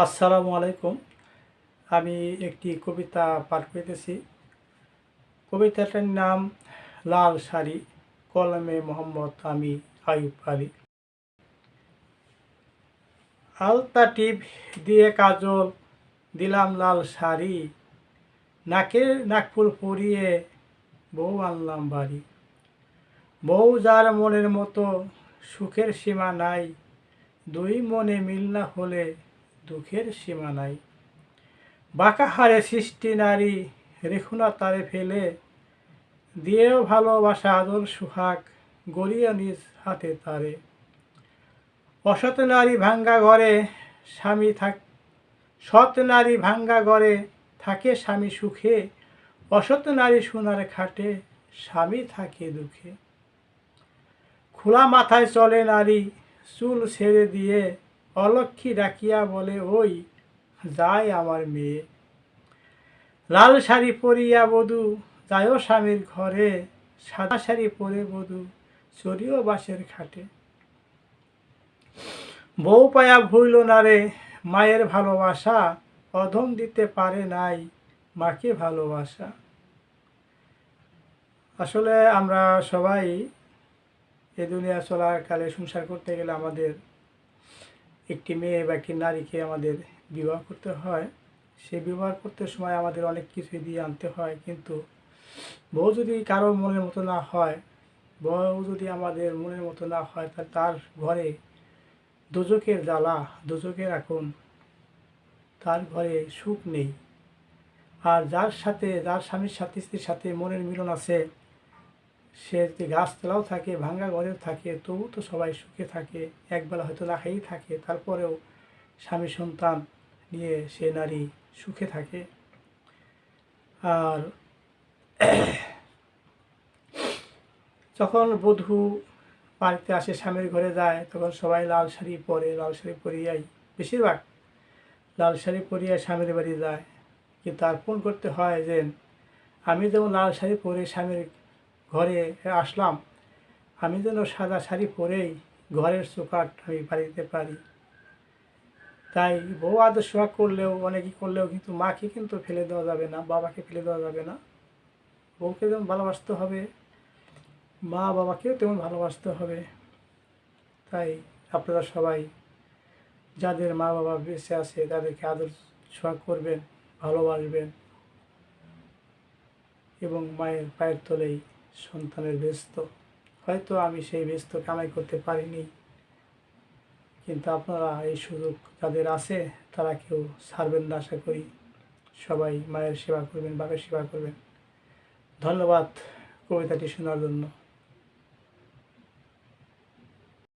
আসসালামু আলাইকুম। আমি একটি কবিতা পাঠ করিতেছি। কবিতাটার নাম লাল শাড়ি, কলমে মোহাম্মদ আমি আইয়ুব আলী। আলতা টিপ দিয়ে কাজল দিলাম লাল শাড়ি, নাকে নাকফুল পরিয়ে বউ আনলাম বাড়ি। বউ যার মনের মতো সুখের সীমা নাই, দুই মনে মিল না হলে দুঃখের সীমা নাই। বাঁকা হারে সৃষ্টি নারী, রেখো না তারে ফেলে, দিয়েও ভালোবাসা আদর সুহাগ, গড়িয়ে নিজ হাতে তারে। অসৎ নারী ভাঙ্গা ঘরে স্বামী সৎ নারী ভাঙ্গা ঘরে থাকে স্বামী সুখে, অসৎ নারী সোনার খাটে স্বামী থাকে দুঃখে। খোলা মাথায় চলে নারী, চুল ছেড়ে দিয়ে, অলক্ষী ডাকিয়া বলে ওই যায় আমার মেয়ে। লাল শাড়ি পরিয়া বধূ যায়ও স্বামীর ঘরে, সাদা শাড়ি পরে বধূ চড়িও বাঁশের খাটে। বউ পায়া ভুইল না রে মায়ের ভালোবাসা, অধম দিতে পারে নাই মাকে ভালোবাসা। আসলে আমরা সবাই এ দুনিয়া চলার কালে সংসার করতে গেলে আমাদের একটি মেয়ে বা একটি নারীকে আমাদের বিবাহ করতে হয়। সে বিবাহ করতে সময় আমাদের অনেক কিছু দিয়ে আনতে হয়, কিন্তু বউ যদি কারোর মনের মতো না হয়, বউ যদি আমাদের মনের মতো না হয়, তাহলে তার ঘরে দোজখের জ্বালা, দোজখের আগুন, তার ঘরে সুখ নেই। আর যার স্বামীর সাথে স্ত্রীর সাথে মনের মিলন আছে, সে যদি গাছতলাও থাকে, ভাঙ্গা ঘরেও থাকে, তবু তো সবাই সুখে থাকে। একবেলা হয়তো না খেয়েই থাকে, তারপরেও স্বামী সন্তান নিয়ে সে নারী সুখে থাকে। আর যখন বধূ বাড়িতে আসে, স্বামীর ঘরে যায়, তখন সবাই লাল শাড়ি পরে, লাল শাড়ি পরিয়াই বেশিরভাগ লাল শাড়ি পরিয়ে স্বামীর বাড়ি যায়। কিন্তু আর ফোন করতে হয় যে আমি যেমন লাল শাড়ি পরে স্বামীর ঘরে আসলাম, আমি যেন সাদা শাড়ি পরেই ঘরের চৌকাঠ আমি বাড়িতে পারি। তাই বউ আদর সোহাগ করলেও, অনেকেই করলেও, কিন্তু মাকে কিন্তু ফেলে দেওয়া যাবে না, বাবাকে ফেলে দেওয়া যাবে না। বউকে যেমন ভালোবাসতে হবে, মা বাবাকেও তেমন ভালোবাসতে হবে। তাই আপনারা সবাই যাদের মা বাবা বেঁচে আছে তাদেরকে আদর সোহাগ করবেন, ভালোবাসবেন, এবং মায়ের পায়ের তলেই সন্তানের ব্যস্ত। হয়তো আমি সেই ব্যস্ত কামাই করতে পারিনি, কিন্তু আপনারা এই সুযোগ যাদের আছে তারা কেউ ছাড়বেন না। আশা করি সবাই মায়ের সেবা করবেন, বাবার সেবা করবেন। ধন্যবাদ কবিতাটি শোনার জন্য।